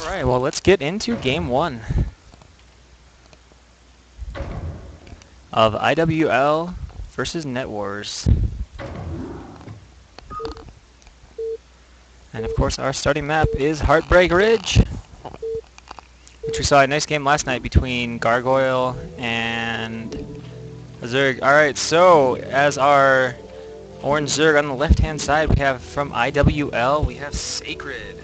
Alright, well let's get into game one of iwL versus Net Wars. And of course our starting map is Heartbreak Ridge, which we saw a nice game last night between Gargoyle and Zerg. Alright, so as our orange Zerg on the left hand side, we have from iwL, we have Sacred.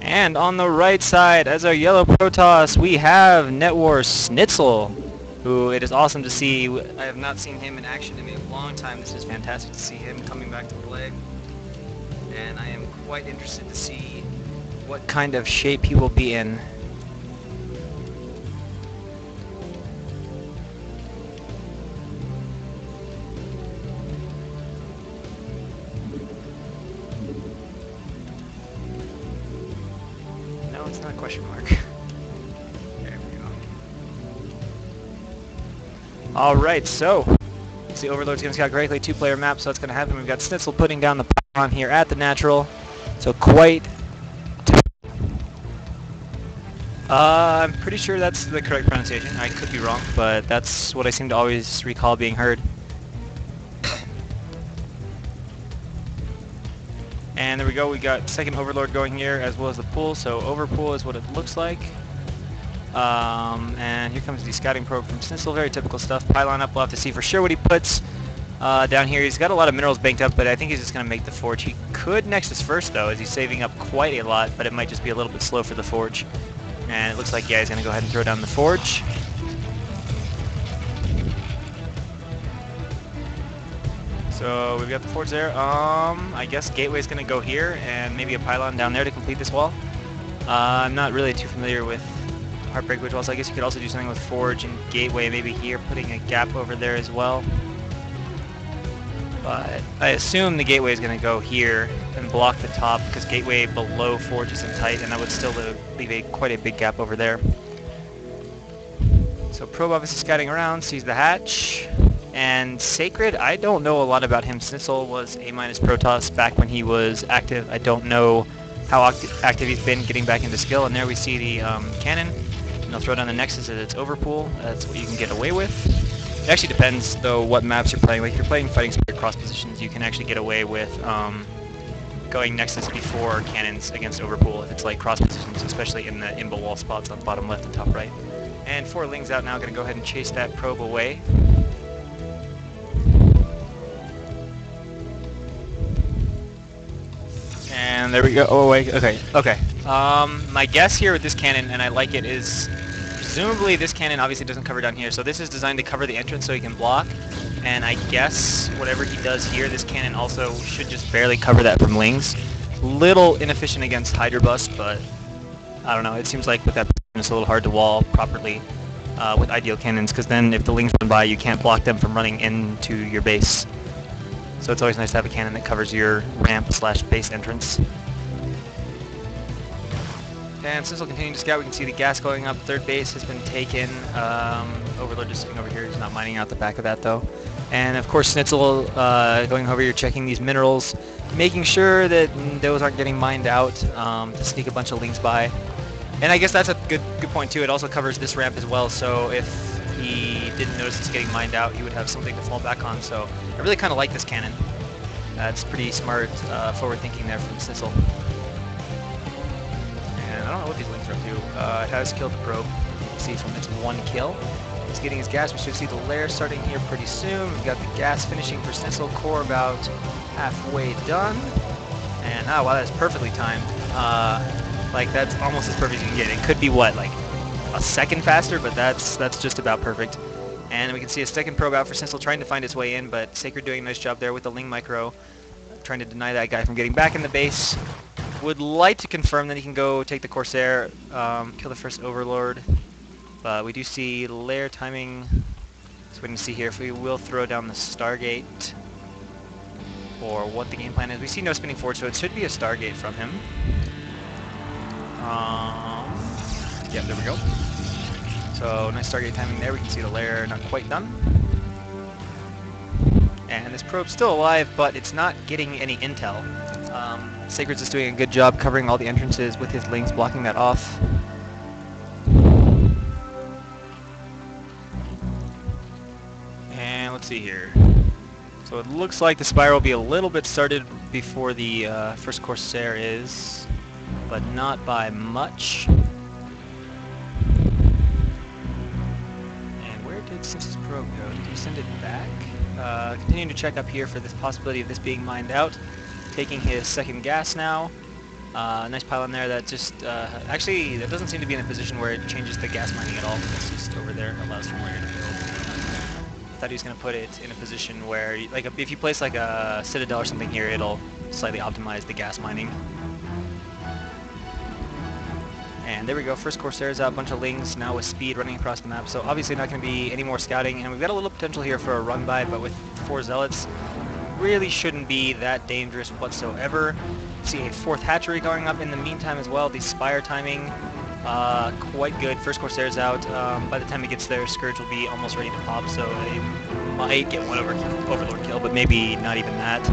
And on the right side, as our yellow Protoss, we have NetWars Schnitzel, who it is awesome to see. I have not seen him in action in a long time. This is fantastic to see him coming back to play. And I am quite interested to see what kind of shape he will be in. No, it's not a question mark. There we go. Alright, so see Overlord's going to scout correctly, two-player map, so that's going to happen. We've got Schnitzel putting down the pylon here at the natural, so quite... I'm pretty sure that's the correct pronunciation. I could be wrong, but that's what I seem to always recall being heard. And there we go, we got second Overlord going here as well as the pool, so overpool is what it looks like. And here comes the scouting probe from Schnitzel, very typical stuff. Pylon up, we'll have to see for sure what he puts down here. He's got a lot of minerals banked up, but I think he's just going to make the forge. He could Nexus first though, as he's saving up quite a lot, but it might just be a little bit slow for the forge. And it looks like, yeah, he's going to go ahead and throw down the forge. So we've got the forge there. I guess Gateway's going to go here, and maybe a pylon down there to complete this wall. I'm not really too familiar with Heartbreak Ridge walls. I guess you could also do something with forge and Gateway, maybe here, putting a gap over there as well. But I assume the Gateway is going to go here and block the top, because Gateway below forge isn't tight, and that would still leave quite a big gap over there. So probe obviously scouting around, sees the hatch. And Sacred, I don't know a lot about him. Schnitzel was A- Protoss back when he was active. I don't know how active he's been getting back into skill. And there we see the cannon. And they'll throw down the Nexus as it's overpool. That's what you can get away with. It actually depends, though, what maps you're playing. Like, if you're playing Fighting Spirit cross positions, you can actually get away with going Nexus before cannons against overpool if it's like cross positions, especially in the imbo wall spots on bottom left and top right. And 4 Lings out now, going to go ahead and chase that probe away. And there we go. Oh wait, okay. My guess here with this cannon, and I like it, is presumably this cannon obviously doesn't cover down here, so this is designed to cover the entrance so he can block. And I guess whatever he does here, this cannon also should just barely cover that from Lings. Little inefficient against Hydra Bust, but I don't know. It seems like with that, it's a little hard to wall properly with ideal cannons, because then if the Lings run by, you can't block them from running into your base. So it's always nice to have a cannon that covers your ramp/base entrance. And since we'll continue to scout, we can see the gas going up. Third base has been taken. Overlord just sitting over here. He's not mining out the back of that though. And of course Schnitzel going over here, checking these minerals, making sure that those aren't getting mined out to sneak a bunch of Lings by. And I guess that's a good point too. It also covers this ramp as well, so if he didn't notice it's getting mined out, he would have something to fall back on. So I really kind of like this cannon. It's pretty smart, forward thinking there from Schnitzel. And I don't know what these Lings are up to. It has killed the probe. You can see from its 1 kill. He's getting his gas. We should see the lair starting here pretty soon. We've got the gas finishing for Schnitzel. Core about halfway done. And wow, that's perfectly timed. Like that's almost as perfect as you can get. It could be what, like a second faster, but that's just about perfect. And we can see a second probe out for Schnitzel trying to find its way in, but Sacred doing a nice job there with the Ling micro, trying to deny that guy from getting back in the base. Would like to confirm that he can go take the Corsair, kill the first Overlord, but we do see lair timing. So we can see here if we will throw down the Stargate, or what the game plan is. We see no spinning forward, so it should be a Stargate from him. Yeah, there we go. So nice target timing there. We can see the lair not quite done. And this probe's still alive, but it's not getting any intel. Sacred's just doing a good job covering all the entrances with his links, blocking that off. And let's see here. So it looks like the Spire will be a little bit started before the first Corsair is, but not by much. And where did Simpson's probe go? Did he send it back? Continuing to check up here for this possibility of this being mined out. Taking his second gas now. Nice pylon there that just, actually, that doesn't seem to be in a position where it changes the gas mining at all. It's just over there, allows for more air to build. I thought he was going to put it in a position where, like, if you place like a Citadel or something here, it'll slightly optimize the gas mining. And there we go, first Corsair's out, a bunch of Lings now with speed running across the map, so obviously not going to be any more scouting, and we've got a little potential here for a run by, but with 4 Zealots, really shouldn't be that dangerous whatsoever. See a 4th hatchery going up in the meantime as well. The Spire timing, quite good. First Corsair's out. By the time it gets there, Scourge will be almost ready to pop, so they might get one Overlord kill, but maybe not even that.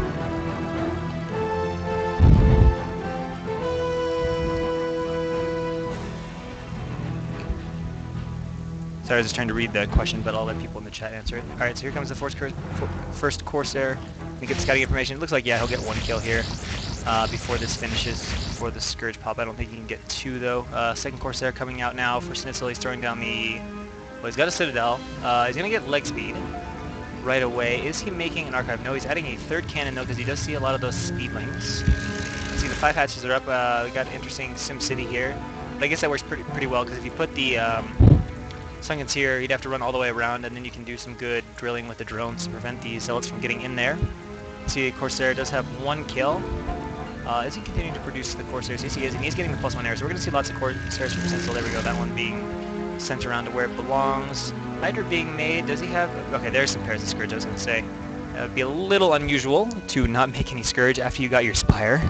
Sorry, I was just trying to read the question, but I'll let people in the chat answer it. Alright, so here comes the first Corsair. We get the scouting information. It looks like, yeah, he'll get 1 kill here before this finishes, before the Scourge pop. I don't think he can get 2, though. Second Corsair coming out now for Schnitzel. He's throwing down the... Well, he's got a Citadel. He's going to get leg speed right away. Is he making an archive? No, he's adding a 3rd cannon, though, because he does see a lot of those speedlings. See, the 5 hatches are up. We got an interesting Sim City here. But I guess that works pretty well, because if you put the... Sunken's here, he'd have to run all the way around, and then you can do some good drilling with the drones to prevent these Zealots from getting in there. See, Corsair does have 1 kill. Is he continuing to produce the Corsairs? Yes, he is, and he's getting the +1 air, so we're going to see lots of Corsairs from Stencil. There we go, that one being sent around to where it belongs. Hydra being made, does he have... Okay, there's some pairs of Scourge, I was going to say. It would be a little unusual to not make any Scourge after you got your Spire.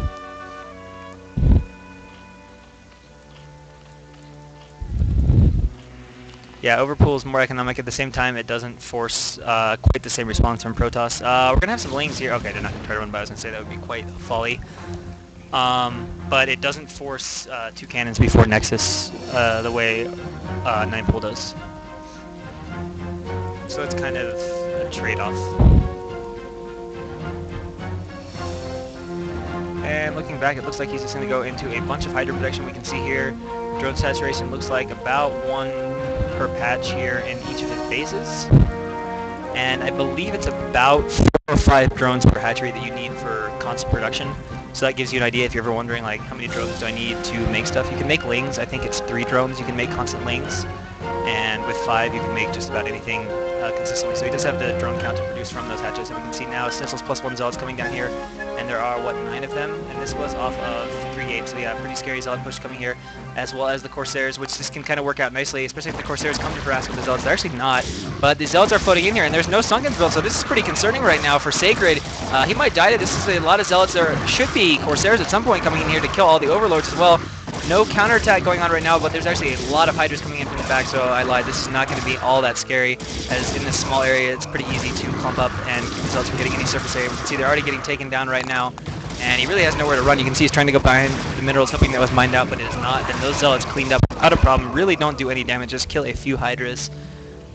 Yeah, Overpool is more economic. At the same time, it doesn't force quite the same response from Protoss. We're going to have some Lings here. Okay, they're not going to try to run by. I was going to say that would be quite a folly. But it doesn't force 2 cannons before Nexus the way 9-Pool does. So it's kind of a trade-off. And looking back, it looks like he's just going to go into a bunch of Hydra protection. We can see here, drone saturation looks like about 1 per patch here in each of his bases. And I believe it's about 4 or 5 drones per hatchery that you need for constant production. So that gives you an idea if you're ever wondering, like, how many drones do I need to make stuff. You can make Lings. I think it's 3 drones you can make constant Lings. And with 5, you can make just about anything consistently. So he does have the drone count to produce from those hatches. And we can see now Stencil's +1 Zealots coming down here. And there are, what, 9 of them? And this was off of 3 gates. So yeah, pretty scary Zealot push coming here, as well as the Corsairs, which this can kind of work out nicely, especially if the Corsairs come to harass with the Zealots. They're actually not, but the Zealots are floating in here, and there's no Sunken's build, so this is pretty concerning right now for Sacred. He might die to this. Is a lot of Zealots. There should be Corsairs at some point coming in here to kill all the Overlords as well. No counterattack going on right now, but there's actually a lot of Hydras coming in from the back, so I lied. This is not going to be all that scary, as in this small area, it's pretty easy to clump up and keep the Zealots from getting any surface area. We can see they're already getting taken down right now, and he really has nowhere to run. You can see he's trying to go behind the minerals, hoping that was mined out, but it is not. And those Zealots cleaned up without a problem, really don't do any damage, just kill a few Hydras.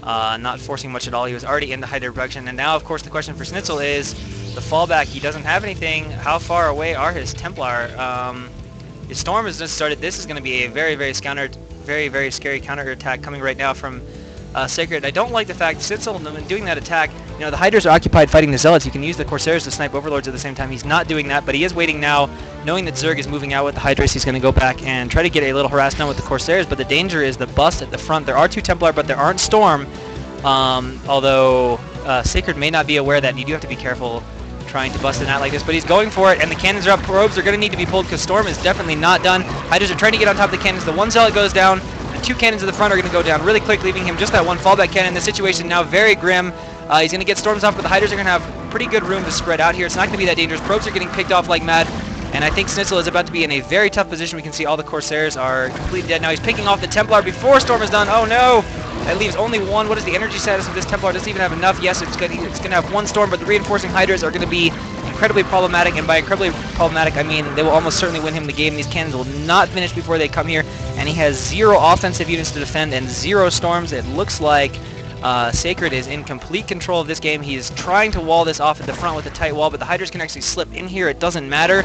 Not forcing much at all. He was already into Hydra production, and now, of course, the question for Schnitzel is the fallback. He doesn't have anything. How far away are his Templar? His Storm has just started. This is going to be a very, very scary counterattack coming right now from Sacred. I don't like the fact Schnitzel, doing that attack, you know, the Hydras are occupied fighting the Zealots. You can use the Corsairs to snipe Overlords at the same time. He's not doing that, but he is waiting now, knowing that Zerg is moving out with the Hydras. He's going to go back and try to get a little harassment with the Corsairs, but the danger is the bust at the front. There are 2 Templar, but there aren't Storm, although Sacred may not be aware of that, and you do have to be careful trying to bust a knot like this, but he's going for it, and the cannons are up. Probes are going to need to be pulled because Storm is definitely not done. Hydras are trying to get on top of the cannons. The 1 Zealot goes down. The 2 cannons at the front are going to go down really quick, leaving him just that 1 fallback cannon. The situation now very grim. He's going to get Storms off, but the Hydras are going to have pretty good room to spread out here. It's not going to be that dangerous. Probes are getting picked off like mad. And I think Snitzel is about to be in a very tough position. We can see all the Corsairs are completely dead now. He's picking off the Templar before Storm is done. Oh no! That leaves only one. What is the energy status of this Templar? Doesn't even have enough. Yes, it's going to have one Storm, but the reinforcing Hydras are going to be incredibly problematic. And by incredibly problematic, I mean they will almost certainly win him the game. These cannons will not finish before they come here. And he has 0 offensive units to defend and 0 Storms. It looks like Sacred is in complete control of this game. He's trying to wall this off at the front with a tight wall, but the Hydras can actually slip in here. It doesn't matter.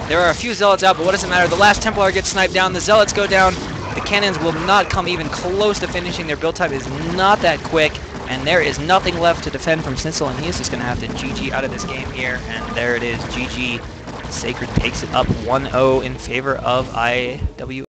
There are a few Zealots out, but what does it matter? The last Templar gets sniped down. The Zealots go down. The cannons will not come even close to finishing. Their build time is not that quick, and there is nothing left to defend from Snitzel, and he is just going to have to GG out of this game here. And there it is, GG. Sacred takes it up 1-0 in favor of iwL.